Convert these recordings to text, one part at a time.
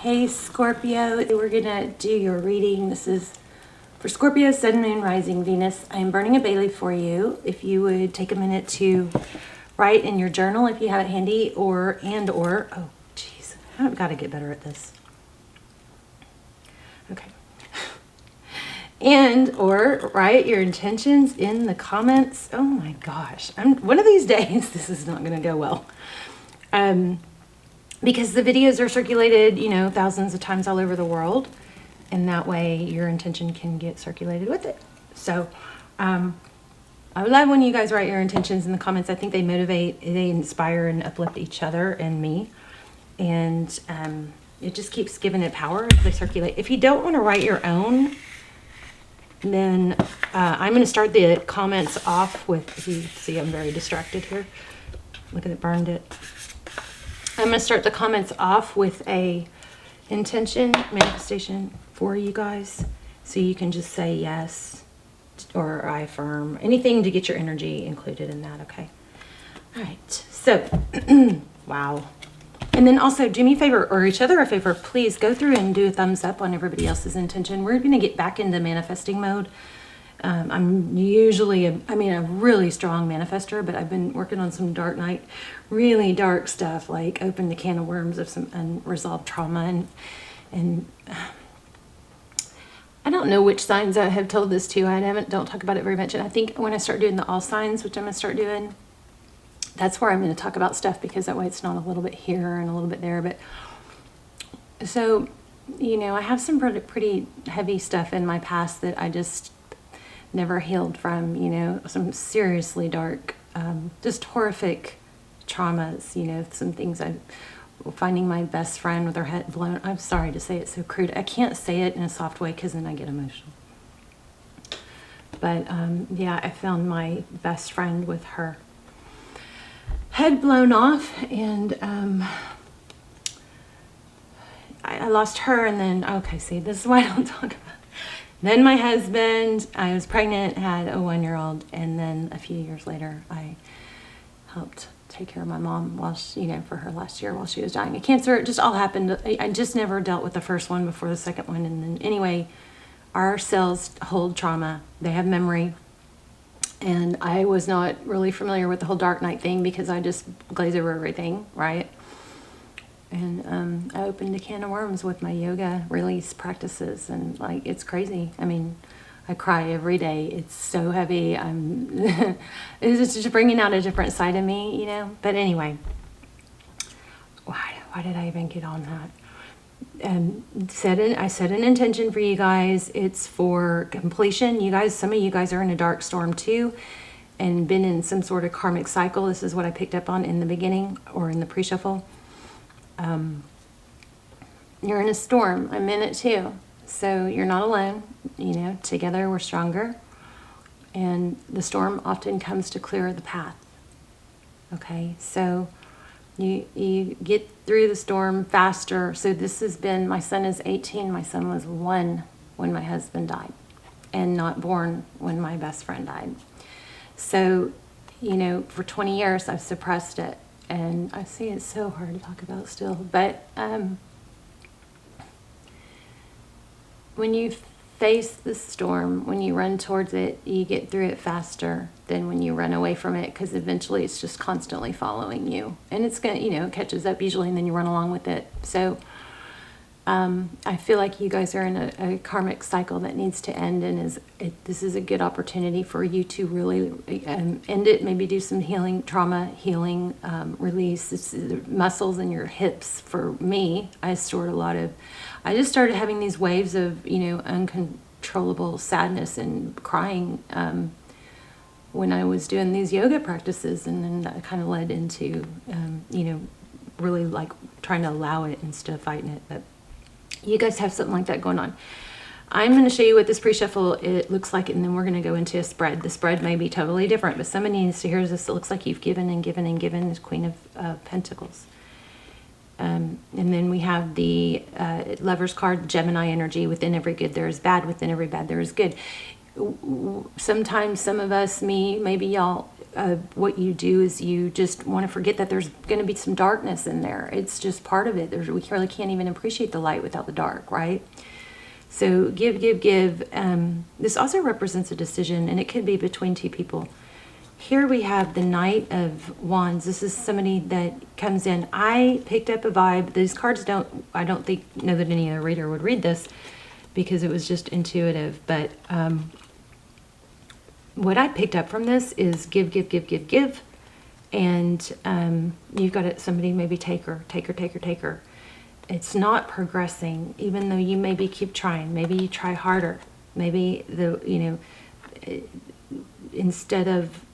Hey Scorpio, we're gonna do your reading. This is for Scorpio, Sun, Moon, Rising, Venus. I'm burning a bay leaf for you. If you would take a minute to write in your journal if you have it handy, or oh geez, I've got to get better at this. Okay. And or write your intentions in the comments. Oh my gosh, one of these days this is not gonna go well. Because the videos are circulated, thousands of times all over the world, and that way your intention can get circulated with it. So I love when you guys write your intentions in the comments. I think they motivate, they inspire and uplift each other and me, and it just keeps giving it power as they circulate. If you don't want to write your own, then I'm going to start the comments off with, see I'm very distracted here. Look at it, burned it. I'm going to start the comments off with a intention manifestation for you guys. So you can just say yes or I affirm. Anything to get your energy included in that, okay? All right. So, wow. And then also do me a favor, or each other a favor, please go through and do a thumbs up on everybody else's intention. We're going to get back into manifesting mode. I'm usually a really strong manifester, but I've been working on some dark night, really dark stuff, like opened a can of worms of some unresolved trauma. And I don't know which signs I have told this to. Don't talk about it very much. And I think when I start doing the all signs, which I'm going to start doing, that's where I'm going to talk about stuff, because that way it's not a little bit here and a little bit there. But so, I have some pretty heavy stuff in my past that I just never healed from, some seriously dark, just horrific traumas, some things finding my best friend with her head blown. I'm sorry to say it so crude. I can't say it in a soft way because then I get emotional. But yeah, I found my best friend with her head blown off, and I lost her, and then, okay, see, this is why I don't talk about it. Then my husband, I was pregnant, had a 1-year-old, and then a few years later, I helped take care of my mom while she, for her last year while she was dying of cancer. It just all happened. I just never dealt with the first one before the second one. And then anyway, our cells hold trauma. They have memory. And I was not really familiar with the whole dark night thing because I just glaze over everything, right? And I opened a can of worms with my yoga release practices, and it's crazy. I cry every day. It's so heavy. It's just bringing out a different side of me, But anyway, why did I even get on that? I set an intention for you guys. It's for completion. You guys, some of you guys are in a dark storm too, and been in some sort of karmic cycle. This is what I picked up on in the beginning or in the pre-shuffle. You're in a storm. I'm in it too. So you're not alone. Together we're stronger. And the storm often comes to clear the path. Okay, so you get through the storm faster. So this has been, my son is 18. My son was 1 when my husband died, and not born when my best friend died. So, for 20 years I've suppressed it. And I see it's so hard to talk about still, but when you face the storm, when you run towards it, you get through it faster than when you run away from it, because eventually it's just constantly following you, and it's gonna, it catches up usually, and then you run along with it. So I feel like you guys are in a karmic cycle that needs to end, and this is a good opportunity for you to really end it. Maybe do some healing, trauma healing, release. It's the muscles in your hips. For me, I just started having these waves of uncontrollable sadness and crying when I was doing these yoga practices, and then that kind of led into really trying to allow it instead of fighting it. But you guys have something like that going on. I'm going to show you what this pre-shuffle it looks like, and then we're going to go into a spread. The spread may be totally different, but somebody needs to hear this. It looks like you've given and given and given. This Queen of Pentacles. And then we have the Lover's card, Gemini energy. Within every good there is bad. Within every bad there is good. Sometimes some of us, me, maybe y'all, what you do is you just want to forget that there's going to be some darkness in there. It's just part of it. We really can't even appreciate the light without the dark, right? So give. This also represents a decision, and it could be between two people. Here we have the Knight of Wands. This is somebody that comes in. I picked up a vibe. These cards I don't know that any other reader would read this because it was just intuitive. But what I picked up from this is give. And you've got somebody maybe taker. It's not progressing, even though you maybe keep trying. Maybe you try harder. Maybe instead of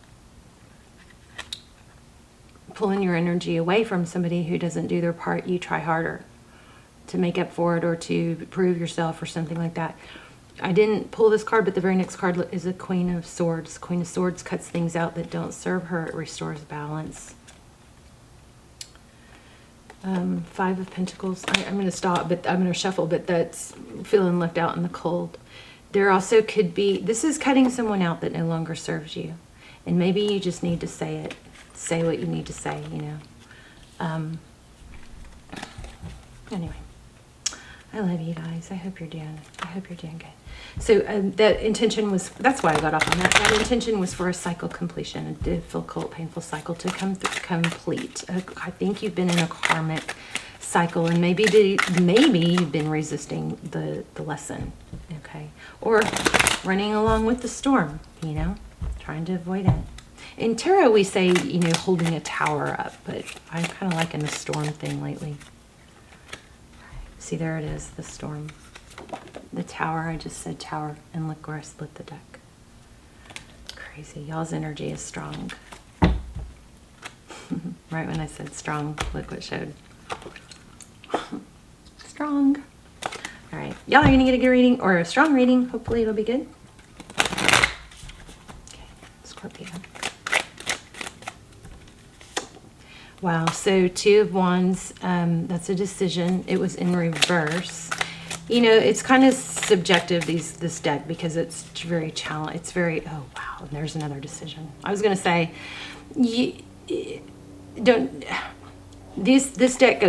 pulling your energy away from somebody who doesn't do their part, you try harder to make up for it or to prove yourself or something like that. I didn't pull this card, but the very next card is a Queen of Swords. Queen of Swords cuts things out that don't serve her. It restores balance. Five of Pentacles. I'm going to stop, but I'm going to shuffle, but that's feeling left out in the cold. There also could be, this is cutting someone out that no longer serves you. And maybe you just need to say it. Say what you need to say, Anyway, I love you guys. I hope you're doing good. So that intention was, that's why I got off on that. That intention was for a cycle completion, a difficult, painful cycle to complete. I think you've been in a karmic cycle, and maybe you've been resisting the lesson, okay? Or running along with the storm, trying to avoid it. In tarot, we say, holding a tower up, but I'm kind of liking the storm thing lately. See, there it is, the storm. The tower, I just said tower, and look where I split the deck. Crazy. Y'all's energy is strong. Right when I said strong, look what showed. Strong. All right. Y'all are going to get a good reading, or a strong reading. Hopefully it'll be good. Okay. Scorpio. Wow, so Two of Wands, that's a decision. It was in reverse. It's kind of subjective, this deck, because it's very challenging. It's very, oh wow, and there's another decision. I was going to say, this deck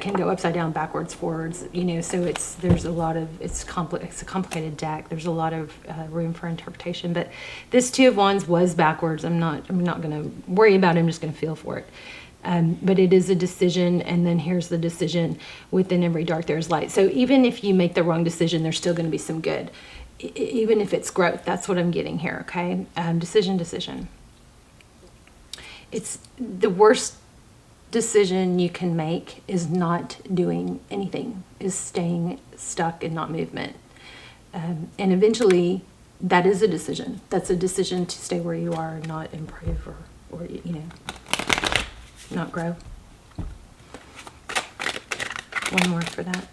can go upside down, backwards, forwards, so there's a lot of, it's a complicated deck. There's a lot of room for interpretation, but this Two of Wands was backwards. I'm not going to worry about it. I'm just going to feel for it. But it is a decision, and then here's the decision. Within every dark, there's light. So even if you make the wrong decision, there's still going to be some good. Even if it's growth, that's what I'm getting here, okay? Decision. It's the worst decision you can make is not doing anything, is staying stuck and not movement. And eventually, that is a decision. That's a decision to stay where you are and not improve or not grow. One more for that.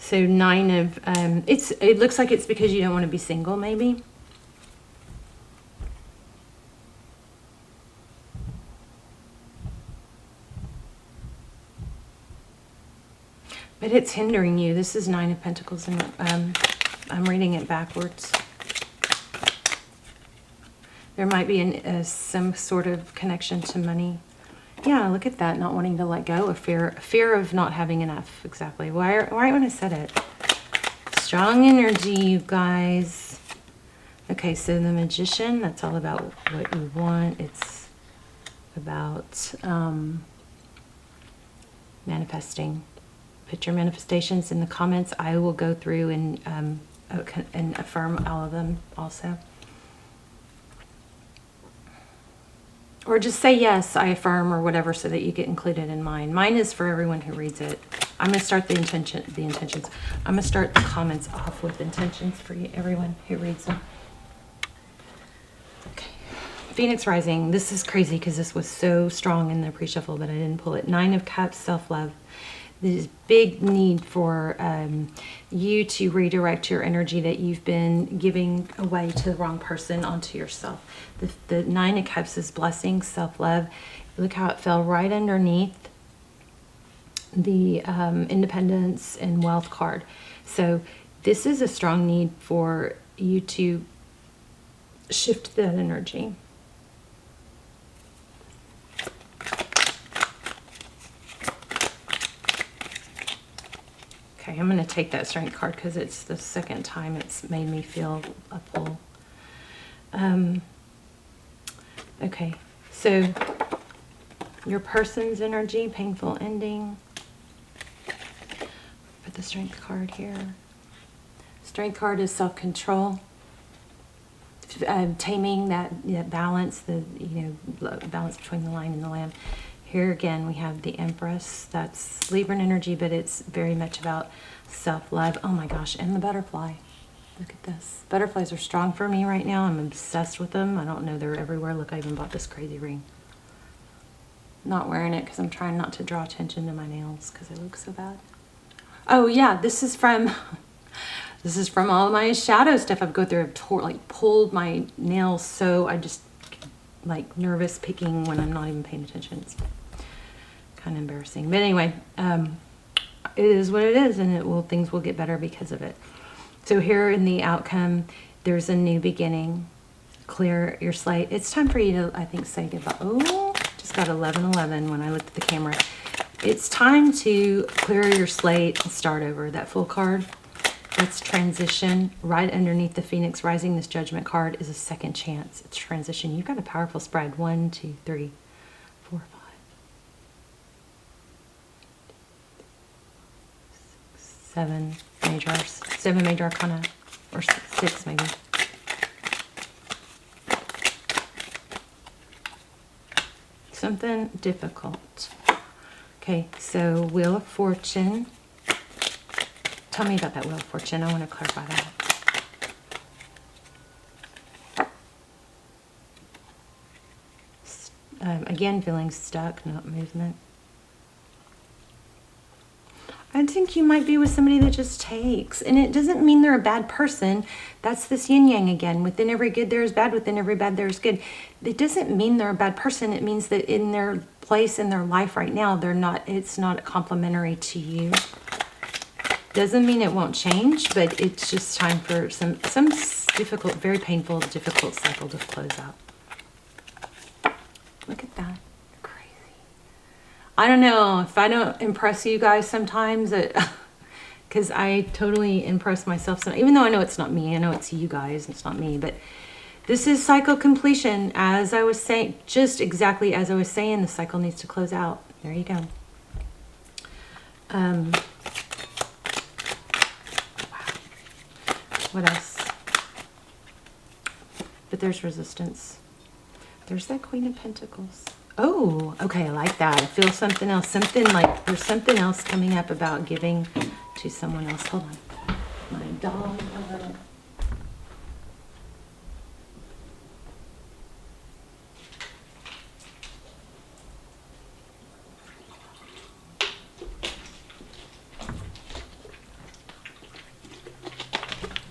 So 9 of, it looks like it's because you don't want to be single, maybe. But it's hindering you. This is 9 of Pentacles, and I'm reading it backwards. There might be some sort of connection to money. Yeah, look at that, not wanting to let go, a fear of not having enough, exactly. Right when I said it. Strong energy, you guys. Okay, so the Magician, that's all about what you want. It's about manifesting. Put your manifestations in the comments. I will go through and affirm all of them also. Or just say yes, I affirm, or whatever, so that you get included in mine. Mine is for everyone who reads it. I'm going to start the intentions. I'm going to start the comments off with intentions for everyone who reads them. Okay. Phoenix Rising. This is crazy because this was so strong in the pre-shuffle, but I didn't pull it. 9 of Cups, self-love. This big need for you to redirect your energy that you've been giving away to the wrong person onto yourself. The 9 of Cups is blessing, self-love. Look how it fell right underneath the independence and wealth card. So this is a strong need for you to shift that energy. Okay, I'm going to take that Strength card because it's the second time it's made me feel a pull. Okay, so your person's energy, painful ending. Put the Strength card here. Strength card is self-control, taming that balance, balance between the lion and the lamb. Here again, we have the Empress. That's Libran energy, but it's very much about self-love. Oh my gosh, and the butterfly. Look at this. Butterflies are strong for me right now. I'm obsessed with them. I don't know, they're everywhere. Look, I even bought this crazy ring. Not wearing it because I'm trying not to draw attention to my nails because they look so bad. Oh yeah, this is from all my shadow stuff I've go through. I've pulled my nails, so I just like nervous picking when I'm not even paying attention. It's kind of embarrassing, but anyway, it is what it is, and things will get better because of it. So here in the outcome, there's a new beginning. Clear your slate. It's time for you to, I think, say goodbye. Oh, just got 11:11 when I looked at the camera. It's time to clear your slate and start over. That Full card, that's transition. Right underneath the Phoenix Rising, this Judgment card is a second chance. It's transition. You've got a powerful spread. 1, 2, 3, 4, 5, 6, 7 majors. 7 major arcana, or 6 maybe. Something difficult. Okay, so Wheel of Fortune. Tell me about that Wheel of Fortune. I want to clarify that. Again, feeling stuck, not movement. I think you might be with somebody that just takes. And it doesn't mean they're a bad person. That's this yin-yang again. Within every good there is bad. Within every bad there is good. It doesn't mean they're a bad person. It means that in their place in their life right now, it's not complementary to you. Doesn't mean it won't change, but it's just time for some difficult, very painful, difficult cycle to close out. Look at that. I don't know if I don't impress you guys sometimes, because I totally impress myself. Even though I know it's not me, I know it's you guys, it's not me. But this is cycle completion. As I was saying, just exactly as I was saying, the cycle needs to close out. There you go. Wow. What else? But there's resistance. There's that Queen of Pentacles. Oh, okay, I like that. I feel something else. Something like there's something else coming up about giving to someone else. Hold on. My dog.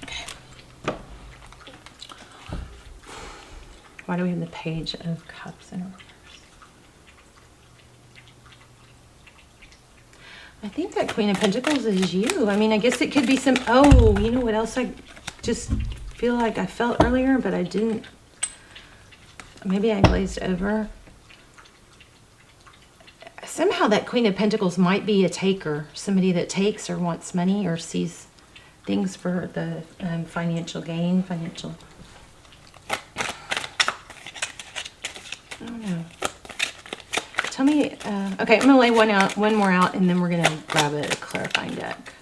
Okay. Why do we have the Page of Cups in our I think that Queen of Pentacles is you. I mean, I guess it could be some... Oh, you know what else I just feel like I felt earlier, but I didn't... Maybe I glazed over. Somehow that Queen of Pentacles might be a taker. Somebody that takes or wants money or sees things for the financial gain, financial... I don't know. Tell me, okay, I'm going to lay one more out, and then we're going to grab a clarifying deck.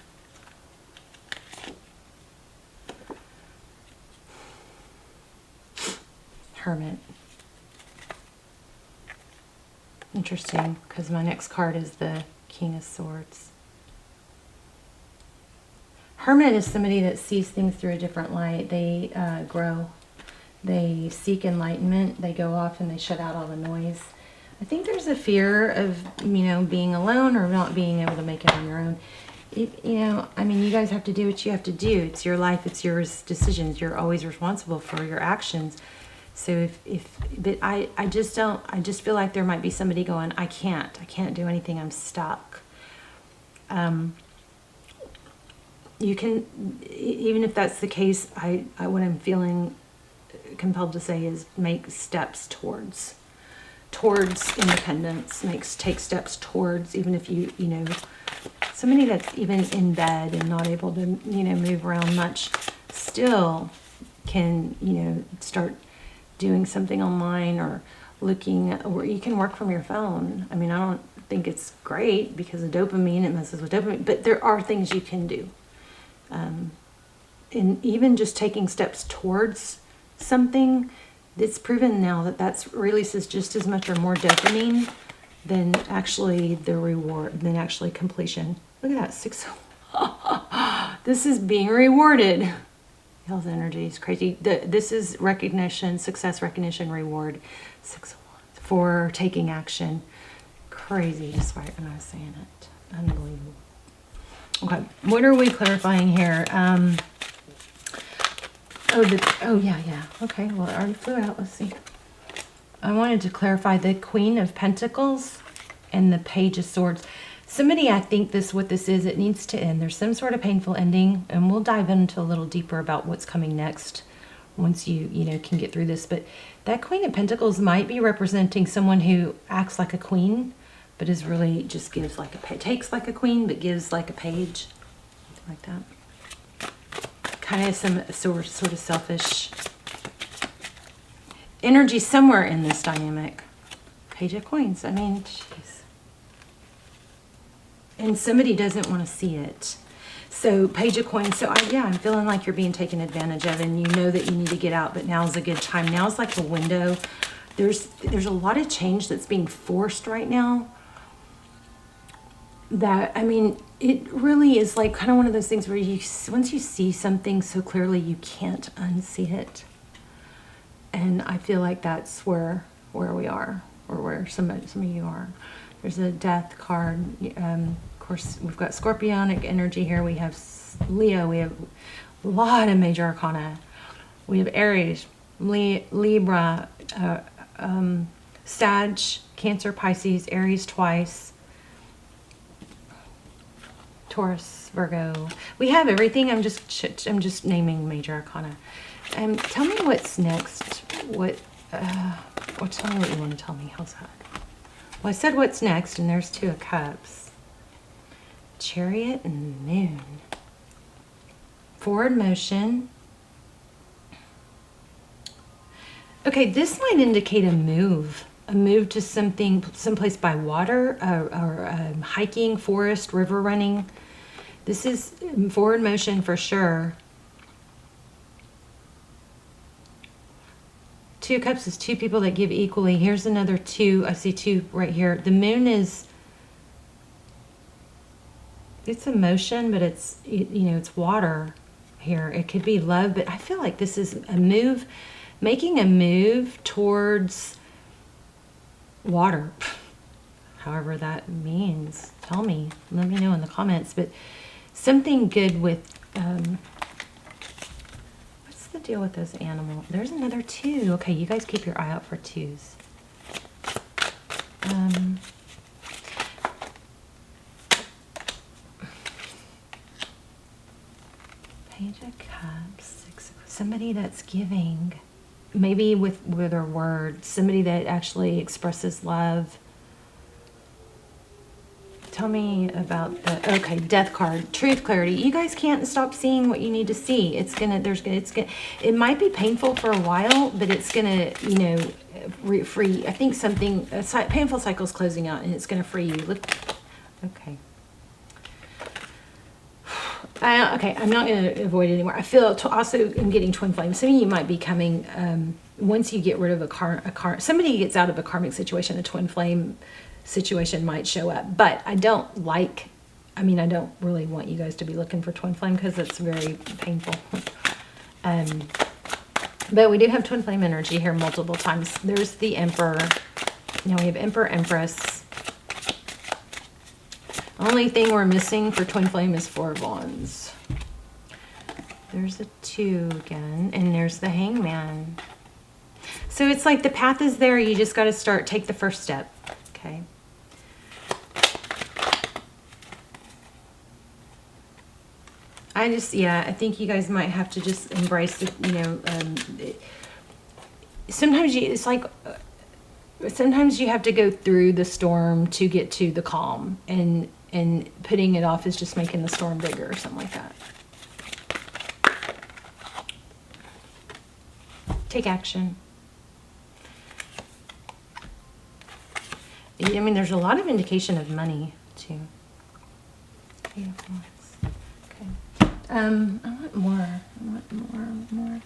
Hermit. Interesting, because my next card is the King of Swords. Hermit is somebody that sees things through a different light. They grow. They seek enlightenment. They go off and they shut out all the noise. I think there's a fear of, being alone or not being able to make it on your own. I mean, you guys have to do what you have to do. It's your life. It's your decisions. You're always responsible for your actions. So but I just feel like there might be somebody going, I can't do anything. I'm stuck. You can, even if that's the case, what I'm feeling compelled to say is make steps towards independence, take steps towards, even if you know, somebody that's even in bed and not able to, you know, move around much, still can, you know, start doing something online or looking, or you can work from your phone. I mean, I don't think it's great because of dopamine, it messes with dopamine, but there are things you can do. And even just taking steps towards something, it's proven now that that's releases just as much or more dopamine than actually the reward, than actually completion. Look at that, 6. This is being rewarded. Health energy is crazy. This is recognition, success, recognition, reward. 6 of Wands for taking action. Crazy, just right when I was saying it. Unbelievable. Okay, what are we clarifying here? Yeah. Okay, well, it already flew out. Let's see. I wanted to clarify the Queen of Pentacles and the Page of Swords. Somebody, I think what this is, it needs to end. There's some sort of painful ending, and we'll dive into a little deeper about what's coming next once you know, can get through this. But that Queen of Pentacles might be representing someone who acts like a queen, but is really just gives like takes like a queen, but gives like a page, like that. Kind of some sort of selfish energy somewhere in this dynamic. Page of Coins. I mean, jeez. And somebody doesn't want to see it. So Page of Coins. So I'm feeling like you're being taken advantage of, and you know that you need to get out, but now's a good time. Now's like a window. There's a lot of change that's being forced right now. That, I mean, it really is like kind of one of those things where once you see something so clearly, you can't unsee it. And I feel like that's where we are, or where some of you are. There's a Death card. Of course, we've got Scorpionic energy here. We have Leo. We have a lot of major arcana. We have Aries, Libra, Sag, Cancer, Pisces, Aries twice, Taurus, Virgo. We have everything. I'm just naming major arcana. Tell me what's next. Tell me what you want to tell me. How's that? Well, I said what's next, and there's 2 of Cups. Chariot and Moon. Forward motion. Okay, this might indicate a move to someplace by water, or hiking, forest, river running. This is forward motion for sure. 2 of Cups is 2 people that give equally. Here's another 2. I see 2 right here. The Moon is, it's emotion, but it's, you know, it's water here. It could be love, but I feel like this is a move, making a move towards water. However that means. Tell me. Let me know in the comments. But something good with, what's the deal with those animals? There's another 2. Okay, you guys keep your eye out for 2s. Page of Cups, 6. Somebody that's giving, maybe with their words, somebody that actually expresses love. Tell me about the, okay, Death card, truth, clarity. You guys can't stop seeing what you need to see. It might be painful for a while, but it's gonna, you know, free. I think something, a painful cycle is closing out, and it's gonna free you. Look, okay. Okay, I'm not going to avoid it anymore. I feel also I'm getting twin flames. Some of you might be coming, once you get rid of somebody gets out of a karmic situation, a twin flame situation might show up. But I don't really want you guys to be looking for twin flame because it's very painful. But we do have twin flame energy here multiple times. There's the Emperor. Now we have Emperor, Empress. Only thing we're missing for twin flame is 4 of Wands. There's a 2 again, and there's the Hangman. So it's like the path is there. You just got to take the first step. Okay. I think you guys might have to just embrace it, you know, it's like sometimes you have to go through the storm to get to the calm, and putting it off is just making the storm bigger or something like that. Take action. I mean, there's a lot of indication of money too. Beautiful. Okay. I want more. More.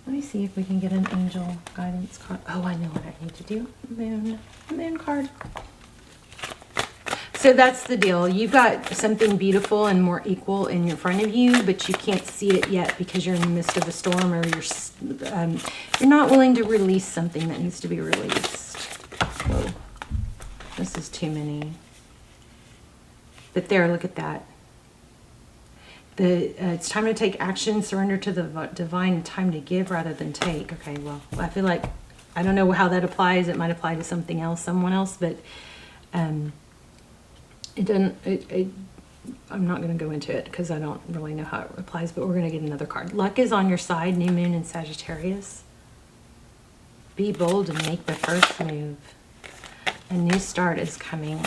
Let me see if we can get an angel guidance card. Oh, I know what I need to do. Moon card. So that's the deal. You've got something beautiful and more equal in your front of you, but you can't see it yet because you're in the midst of a storm, or you're not willing to release something that needs to be released. Whoa. This is too many. But there, look at that. It's time to take action, surrender to the divine, time to give rather than take. Okay, well, I feel like, I don't know how that applies. It might apply to something else, someone else, but it doesn't, I'm not going to go into it because I don't really know how it applies, but we're going to get another card. Luck is on your side, new moon in Sagittarius. Be bold and make the first move. A new start is coming.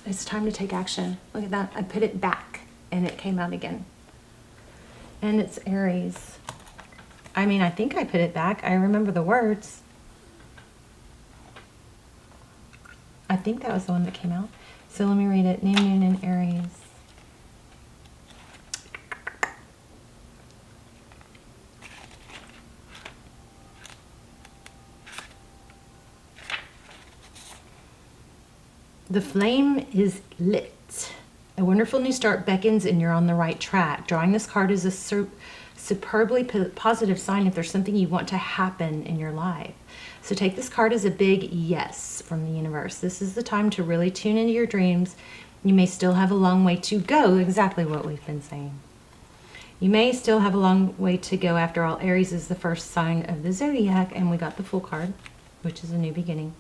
It's time to take action. Look at that. I put it back and it came out again. And it's Aries. I mean, I think I put it back. I remember the words. I think that was the one that came out. So let me read it. New moon in Aries. The flame is lit. A wonderful new start beckons and you're on the right track. Drawing this card is a superbly positive sign if there's something you want to happen in your life. So take this card as a big yes from the universe. This is the time to really tune into your dreams. You may still have a long way to go, exactly what we've been saying. You may still have a long way to go. After all, Aries is the first sign of the zodiac, and we got the Fool card, which is a new beginning.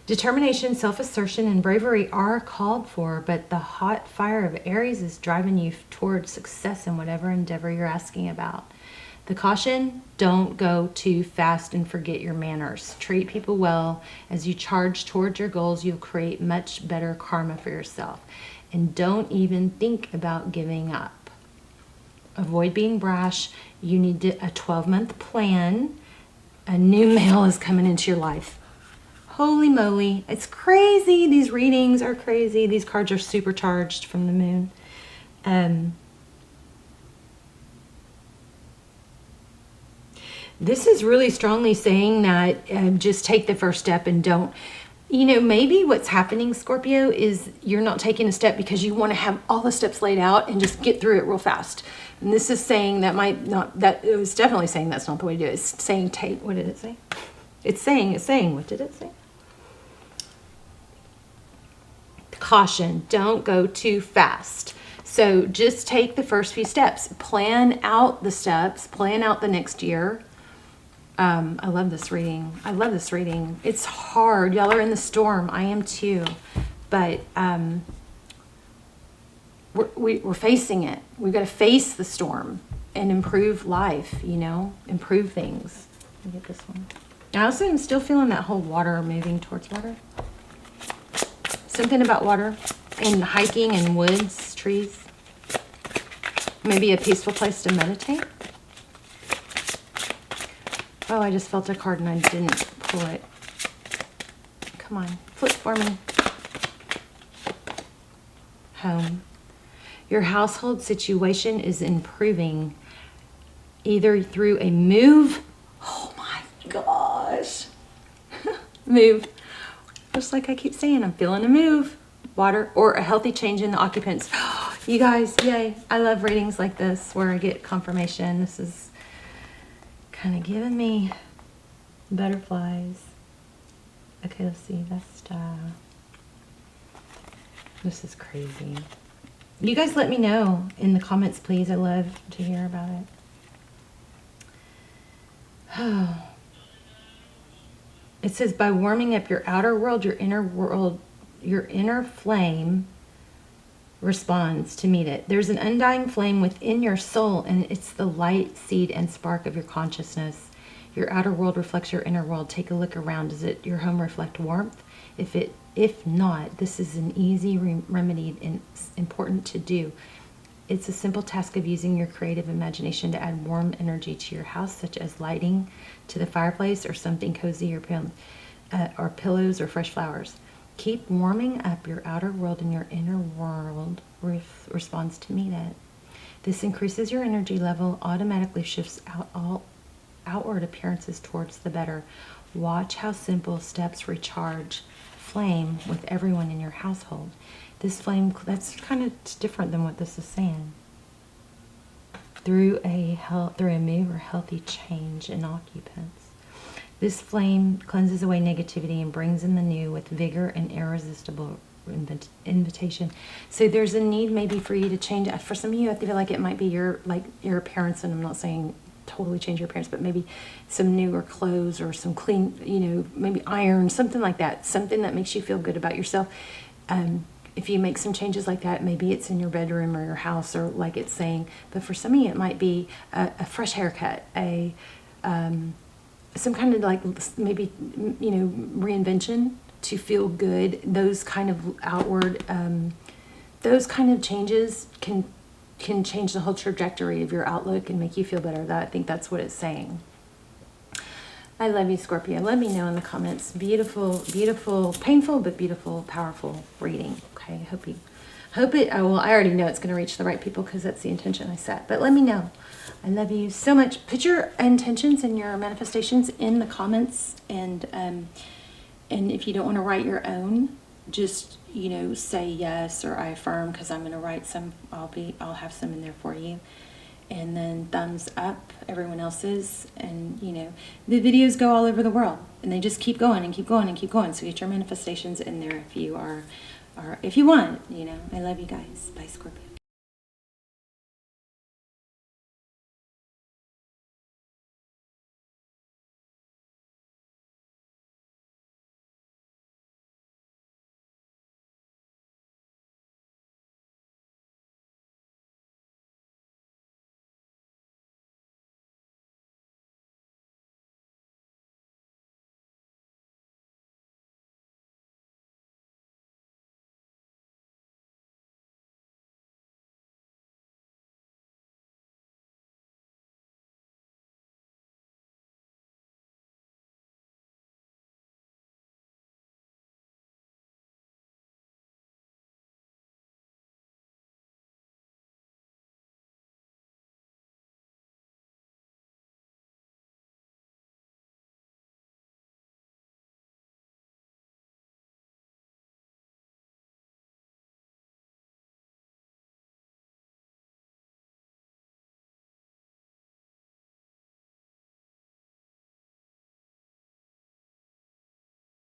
Determination, self-assertion, and bravery are called for, but the hot fire of Aries is driving you towards success in whatever endeavor you're asking about. The caution, don't go too fast and forget your manners. Treat people well. As you charge towards your goals, you'll create much better karma for yourself. And don't even think about giving up. Avoid being brash. You need a 12-month plan. A new male is coming into your life. Holy moly, it's crazy. These readings are crazy. These cards are supercharged from the moon. This is really strongly saying that just take the first step and don't, maybe what's happening, Scorpio, is you're not taking a step because you want to have all the steps laid out and just get through it real fast. And this is saying that it was definitely saying that's not the way to do it. It's saying what did it say? It's saying, what did it say? Caution, don't go too fast. So just take the first few steps. Plan out the steps. Plan out the next year. I love this reading. It's hard. Y'all are in the storm. I am too. But we're facing it. We've got to face the storm and improve life, improve things. Let me get this one. I also am still feeling that whole water, moving towards water. Something about water and hiking and woods, trees. Maybe a peaceful place to meditate. Oh, I just felt a card and I didn't pull it. Come on, flip for me. Home. Your household situation is improving either through a move. Oh my gosh. Move. Just like I keep saying, I'm feeling a move. Water or a healthy change in the occupants. You guys, yay. I love readings like this where I get confirmation. This is kind of giving me butterflies. Okay, let's see. This is crazy. You guys let me know in the comments, please. I love to hear about it. Oh. It says, by warming up your outer world, your inner flame responds to meet it. There's an undying flame within your soul, and it's the light, seed, and spark of your consciousness. Your outer world reflects your inner world. Take a look around. Does your home reflect warmth? If not, this is an easy remedy and important to do. It's a simple task of using your creative imagination to add warm energy to your house, such as lighting to the fireplace or something cozy, or pillows or fresh flowers. Keep warming up your outer world, and your inner world responds to meet it. This increases your energy level, automatically shifts all outward appearances towards the better. Watch how simple steps recharge flame with everyone in your household. This flame, that's kind of different than what this is saying. Through a move or healthy change in occupants. This flame cleanses away negativity and brings in the new with vigor and irresistible invitation. So there's a need maybe for you to change. For some of you, I feel like it might be your appearance, and I'm not saying totally change your appearance, but maybe some newer clothes or some clean, maybe iron, something like that, something that makes you feel good about yourself. If you make some changes like that, maybe it's in your bedroom or your house, or like it's saying, but for some of you, it might be a fresh haircut, some kind of like maybe, reinvention to feel good. Those kind of outward, those kind of changes can change the whole trajectory of your outlook and make you feel better. I think that's what it's saying. I love you, Scorpio. Let me know in the comments. Beautiful, beautiful, painful, but beautiful, powerful reading. Okay, hope it, well, I already know it's going to reach the right people because that's the intention I set. But let me know. I love you so much. Put your intentions and your manifestations in the comments, and if you don't want to write your own, just say yes or I affirm, because I'm going to write some. I'll have some in there for you, and then thumbs up everyone else's, and the videos go all over the world, and they just keep going and keep going and keep going. So get your manifestations in there if you are if you want. I love you guys. Bye, Scorpio.